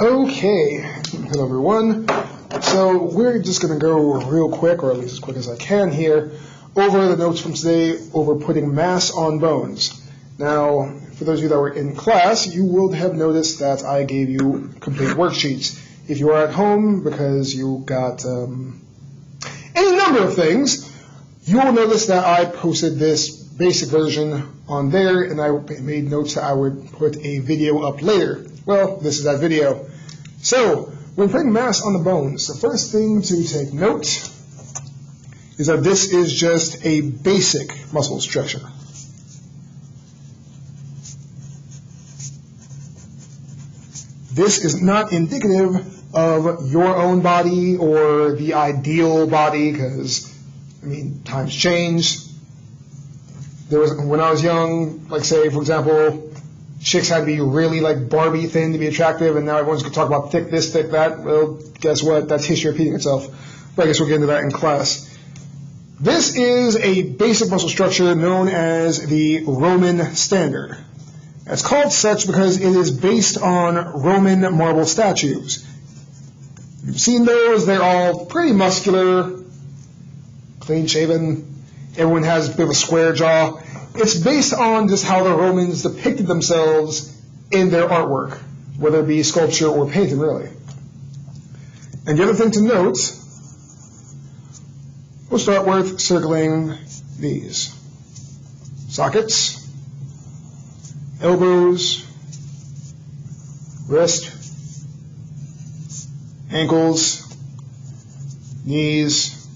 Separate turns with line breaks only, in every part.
Okay, hello everyone. So we're just going to go real quick, or at least as quick as I can here, over the notes from today over putting mass on bones. Now, for those of you that were in class, you will have noticed that I gave you complete worksheets. If you are at home because you got any number of things, you will notice that I posted this basic version on there, and I made notes that I would put a video up later. Well, this is that video. So, when putting mass on the bones, the first thing to take note is that this is just a basic muscle structure. This is not indicative of your own body or the ideal body, because, times change. When I was young, like say, for example, chicks had to be really like Barbie thin to be attractive, and now everyone's going to talk about thick this, thick that. Well, guess what? That's history repeating itself. But I guess we'll get into that in class. This is a basic muscle structure known as the Roman standard. It's called such because it is based on Roman marble statues. You've seen those. They're all pretty muscular, clean-shaven. Everyone has a bit of a square jaw. It's based on just how the Romans depicted themselves in their artwork, whether it be sculpture or painting, really. And the other thing to note, we'll start with circling these. Sockets, elbows, wrist, ankles, knees,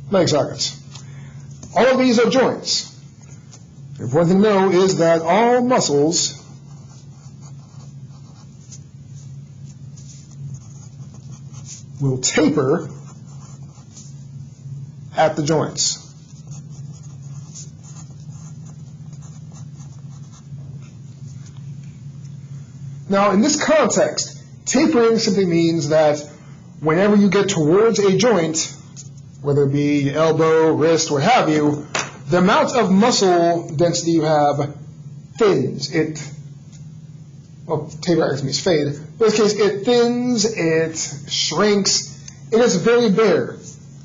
leg sockets. All of these are joints. The important thing to know is that all muscles will taper at the joints. Now, in this context, tapering simply means that whenever you get towards a joint, whether it be elbow, wrist, what have you, the amount of muscle density you have thins. Taper actually means fade. In this case, it thins, it shrinks, it is very bare.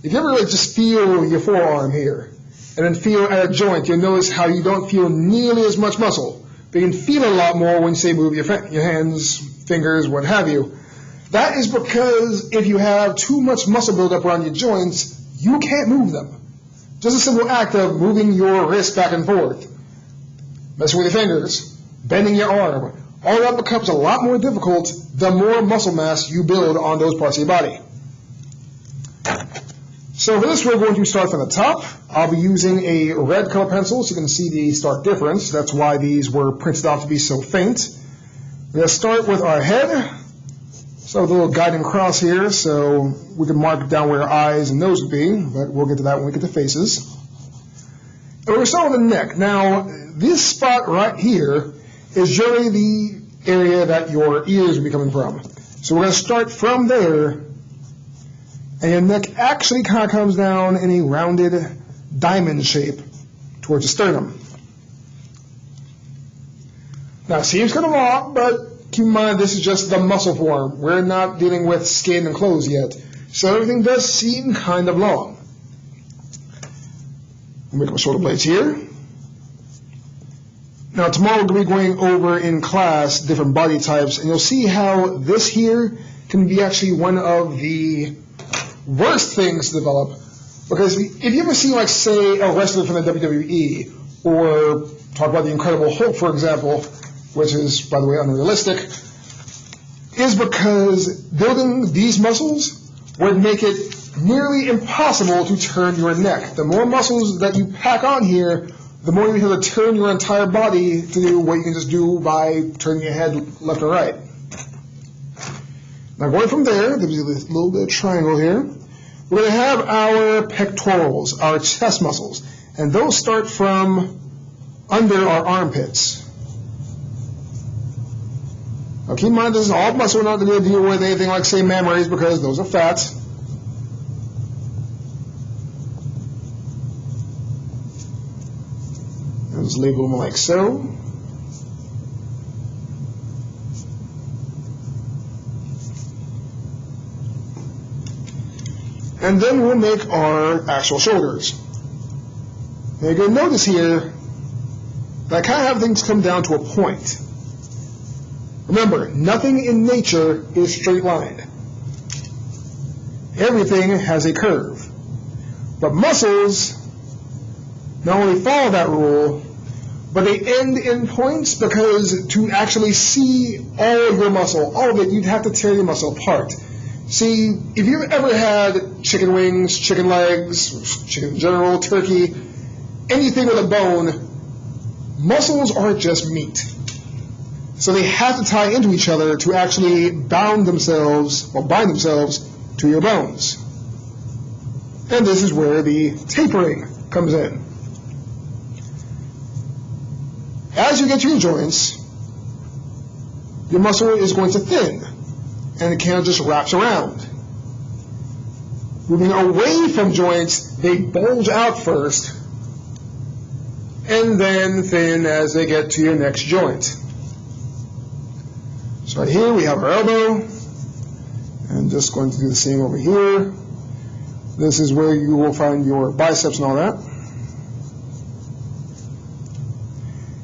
If you ever just feel your forearm here, and then feel at a joint, you'll notice how you don't feel nearly as much muscle, but you can feel a lot more when you say move your hands, fingers, what have you. That is because if you have too much muscle buildup around your joints, you can't move them. Just a simple act of moving your wrist back and forth, messing with your fingers, bending your arm, all that becomes a lot more difficult the more muscle mass you build on those parts of your body. So for this, we're going to start from the top. I'll be using a red color pencil so you can see the stark difference. That's why these were printed out to be so faint. We're going to start with our head. So with a little guiding cross here, so we can mark down where our eyes and nose would be, but we'll get to that when we get to faces. And we're going to start with the neck. Now, this spot right here is generally the area that your ears will be coming from. So we're going to start from there, and your neck actually kind of comes down in a rounded diamond shape towards the sternum. Now, it seems kind of long, but keep in mind, this is just the muscle form. We're not dealing with skin and clothes yet. So everything does seem kind of long. I'll make my shoulder blades here. Now, tomorrow we're going to be going over in class different body types, and you'll see how this here can be actually one of the worst things to develop. Because if you ever see, like, say, a wrestler from the WWE, or talk about the Incredible Hulk, for example, which is, by the way, unrealistic, is because building these muscles would make it nearly impossible to turn your neck. The more muscles that you pack on here, the more you have to turn your entire body to do what you can just do by turning your head left or right. Now going from there, there's a little bit of triangle here. We're going to have our pectorals, our chest muscles, and those start from under our armpits. Now keep in mind, this is all muscle. We're not going to deal with anything like, say, mammaries, because those are fat. Just label them like so. And then we'll make our actual shoulders. Now you're going to notice here that I kind of have things come down to a point. Remember, nothing in nature is straight lined. Everything has a curve. But muscles not only follow that rule, but they end in points, because to actually see all of your muscle, all of it, you'd have to tear your muscle apart. See, if you've ever had chicken wings, chicken legs, chicken in general, turkey, anything with a bone, muscles aren't just meat. So they have to tie into each other to actually bind themselves to your bones. And this is where the tapering comes in. As you get to your joints, your muscle is going to thin, and it kind of just wraps around. Moving away from joints, they bulge out first, and then thin as they get to your next joint. So right here we have our elbow, and just going to do the same over here. This is where you will find your biceps and all that.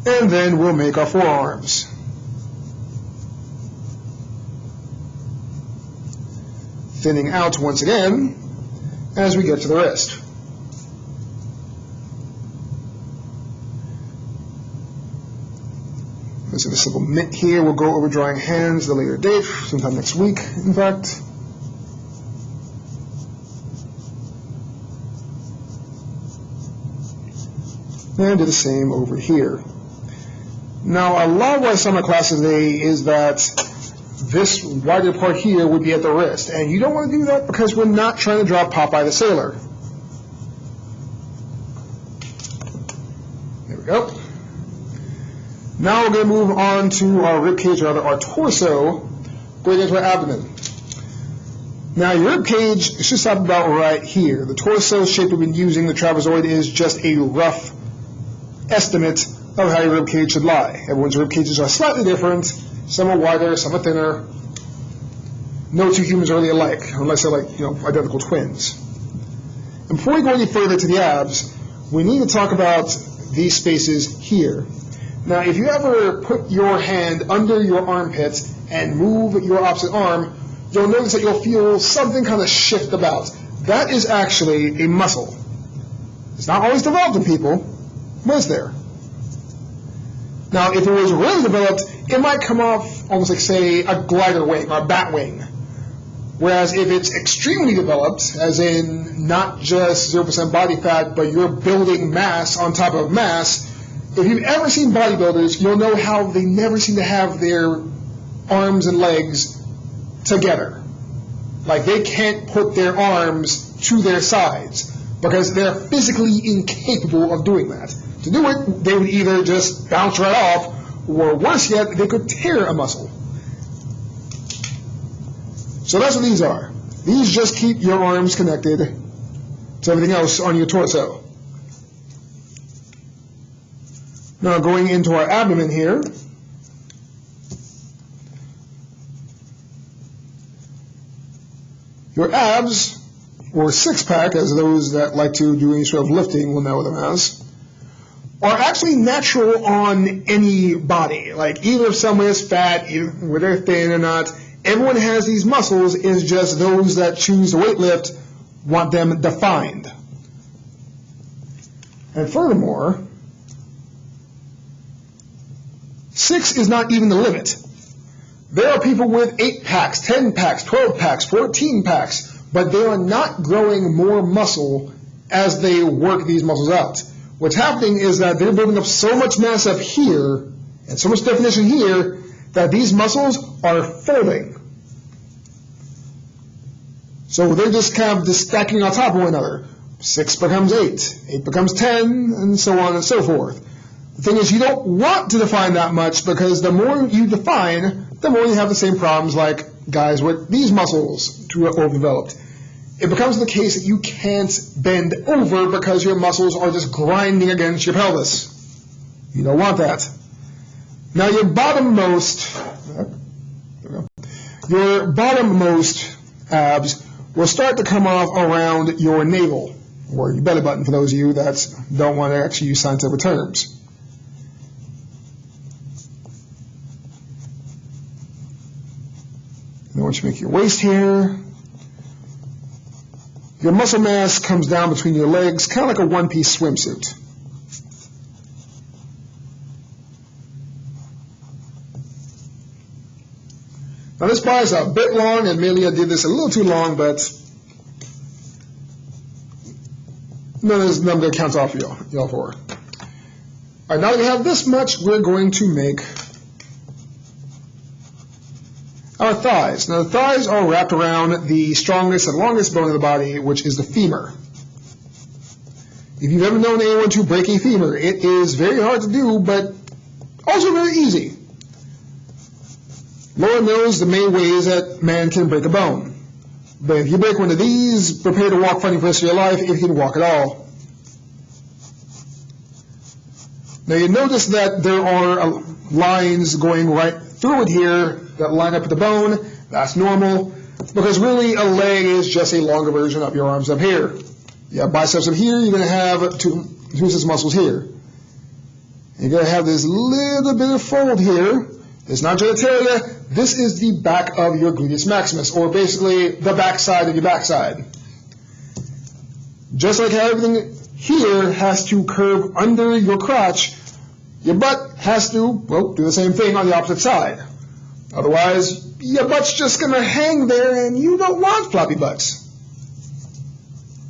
And then we'll make our forearms. Thinning out once again as we get to the wrist. This is a simple mitt here. We'll go over drying hands at a later date, sometime next week, in fact. And do the same over here. Now, a lot of what I saw in my class today is that this wider part here would be at the wrist, and you don't want to do that because we're not trying to draw Popeye the Sailor. There we go. Now we're going to move on to our rib cage, or rather our torso, going into our abdomen. Now your rib cage should stop about right here. The torso shape we've been using, the trapezoid, is just a rough estimate of how your rib cage should lie. Everyone's rib cages are slightly different. Some are wider, some are thinner. No two humans are really alike, unless they're like, identical twins. And before we go any further to the abs, we need to talk about these spaces here. Now, if you ever put your hand under your armpit and move your opposite arm, you'll notice that you'll feel something kind of shift about. That is actually a muscle. It's not always developed in people, but it's there. Now, if it was really developed, it might come off almost like, say, a glider wing or a bat wing. Whereas if it's extremely developed, as in not just 0% body fat, but you're building mass on top of mass, if you've ever seen bodybuilders, you'll know how they never seem to have their arms and legs together. Like they can't put their arms to their sides because they're physically incapable of doing that. To do it, they would either just bounce right off, or worse yet, they could tear a muscle. So that's what these are. These just keep your arms connected to everything else on your torso. Now going into our abdomen here, your abs, or six-pack, as those that like to do any sort of lifting will know them as, are actually natural on any body. Like even if someone is fat, even whether they're thin or not, everyone has these muscles. It's just those that choose to weightlift want them defined. And furthermore, 6 is not even the limit. There are people with 8 packs, 10 packs, 12 packs, 14 packs, but they are not growing more muscle as they work these muscles out. What's happening is that they're building up so much mass up here and so much definition here that these muscles are folding. So they're just kind of just stacking on top of one another. 6 becomes 8, 8 becomes 10, and so on and so forth. The thing is, you don't want to define that much because the more you define, the more you have the same problems like guys with these muscles too overdeveloped. It becomes the case that you can't bend over because your muscles are just grinding against your pelvis. You don't want that. Now your bottommost abs will start to come off around your navel, or your belly button for those of you that don't want to actually use scientific terms. Then once you make your waist here, your muscle mass comes down between your legs, kind of like a one-piece swimsuit. Now this bar is a bit long, and maybe I did this a little too long, but none of this number counts off y'all for. All right, now that we have this much, we're going to make our thighs. Now the thighs are wrapped around the strongest and longest bone of the body, which is the femur. If you've ever known anyone to break a femur, it is very hard to do, but also very easy. Lord knows the main ways that man can break a bone. But if you break one of these, prepare to walk funny for the rest of your life, if you can walk at all. Now you notice that there are lines going right through it here that line up with the bone. That's normal, because really a leg is just a longer version of your arms up here. You have biceps up here, you're going to have two sets of muscles here. You're going to have this little bit of fold here. It's not genitalia. This is the back of your gluteus maximus, or basically the backside of your backside. Just like how everything here has to curve under your crotch, your butt has to, well, do the same thing on the opposite side. Otherwise, your butt's just going to hang there, and you don't want floppy butts.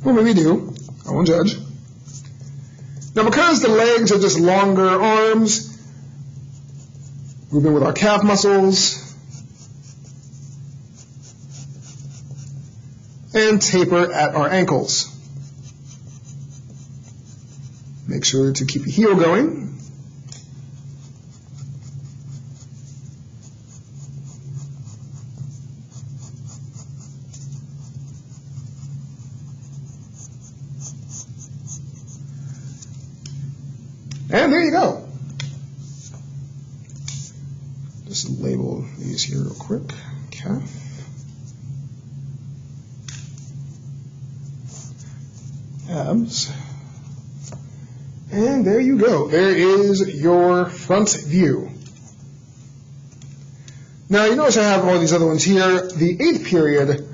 Well, maybe you do. I won't judge. Now, because the legs are just longer arms, moving with our calf muscles, and taper at our ankles. Make sure to keep your heel going. And there you go. Just label these here real quick. Calf. Abs. And there you go. There is your front view. Now you notice I have all these other ones here. The 8th period,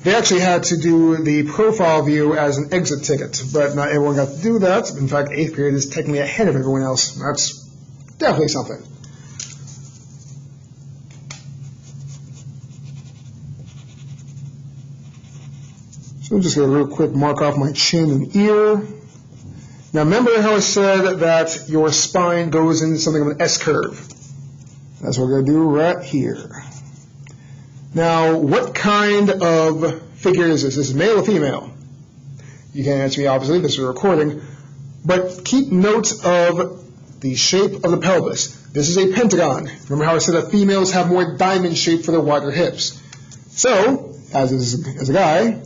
they actually had to do the profile view as an exit ticket, but not everyone got to do that. In fact, 8th period is technically ahead of everyone else. That's definitely something. So I'm just going to real quick mark off my chin and ear. Now remember how I said that your spine goes into something of an S-curve. That's what we're going to do right here. Now, what kind of figure is this? Is this male or female? You can't answer me obviously, this is a recording. But keep note of the shape of the pelvis. This is a pentagon. Remember how I said that females have more diamond shape for their wider hips. So, as a guy,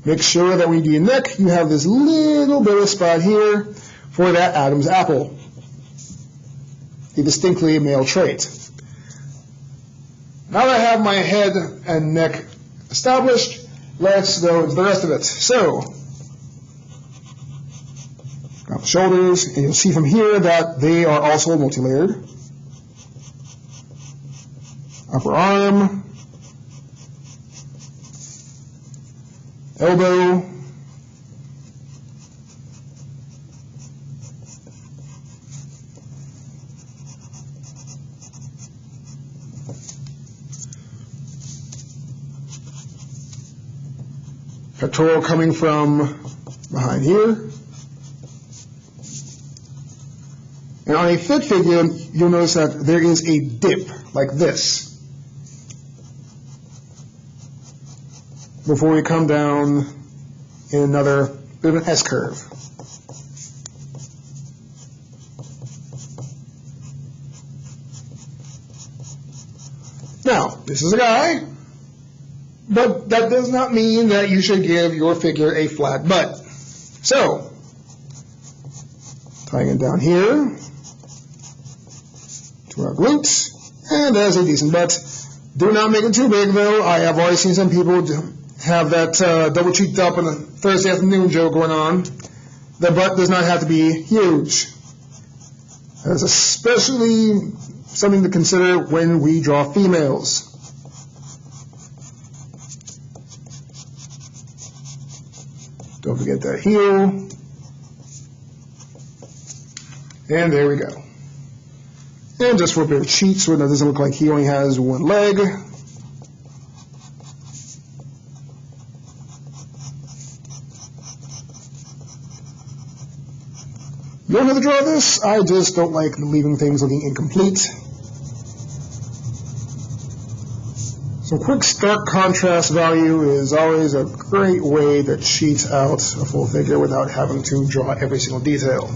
make sure that when you do your neck, you have this little bit of spot here for that Adam's apple, a distinctly male trait. Now that I have my head and neck established, let's go into the rest of it. So, got the shoulders, and you'll see from here that they are also multi-layered. Upper arm, elbow, pectoral coming from behind here. And on a fit figure, you'll notice that there is a dip, like this, before we come down in another bit of an S-curve. Now, this is a guy, but that does not mean that you should give your figure a flat butt. So, tying it down here to our glutes, and there's a decent butt. Do not make it too big though. I have already seen some people have that double cheeked up on a Thursday afternoon joke going on. The butt does not have to be huge. That's especially something to consider when we draw females. Don't forget that heel. And there we go. And just for a bit of cheat so it doesn't look like he only has one leg. You don't have to draw this. I just don't like leaving things looking incomplete. Some quick stark contrast value is always a great way to cheat out a full figure without having to draw every single detail.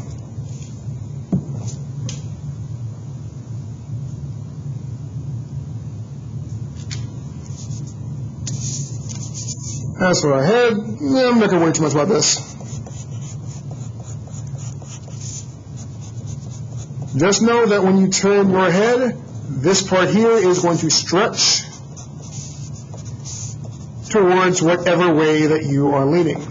As for our head, I'm not going to worry too much about this. Just know that when you turn your head, this part here is going to stretch towards whatever way that you are leaning.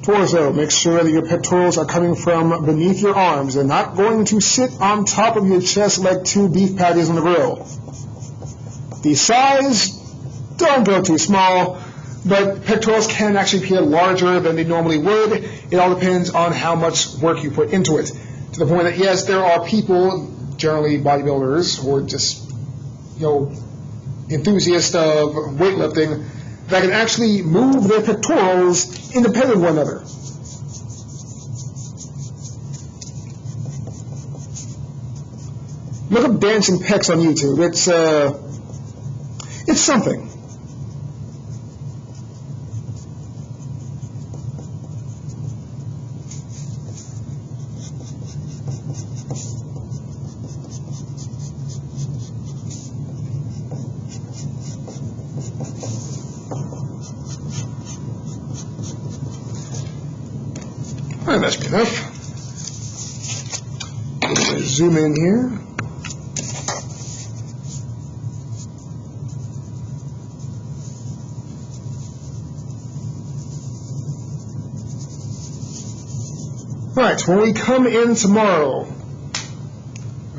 Torso, make sure that your pectorals are coming from beneath your arms. They're not going to sit on top of your chest like two beef patties on the grill. The size, don't go too small, but pectorals can actually appear larger than they normally would. It all depends on how much work you put into it. To the point that, yes, there are people, generally bodybuilders or just, enthusiasts of weightlifting, that can actually move their pectorals independent of one another. Look up dancing pecs on YouTube. It's something. All right, that should be enough. Zoom in here. All right, when we come in tomorrow,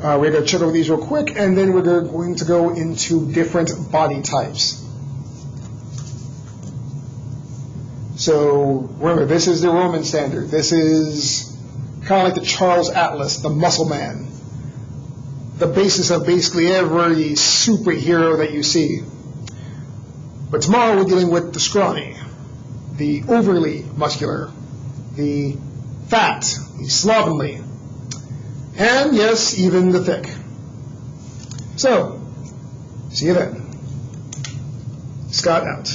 we're going to check over these real quick, and then we're going to go into different body types. So remember, this is the Roman standard. This is kind of like the Charles Atlas, the muscle man, the basis of basically every superhero that you see. But tomorrow we're dealing with the scrawny, the overly muscular, the fat, the slovenly, and yes, even the thick. So, see you then. Scott out.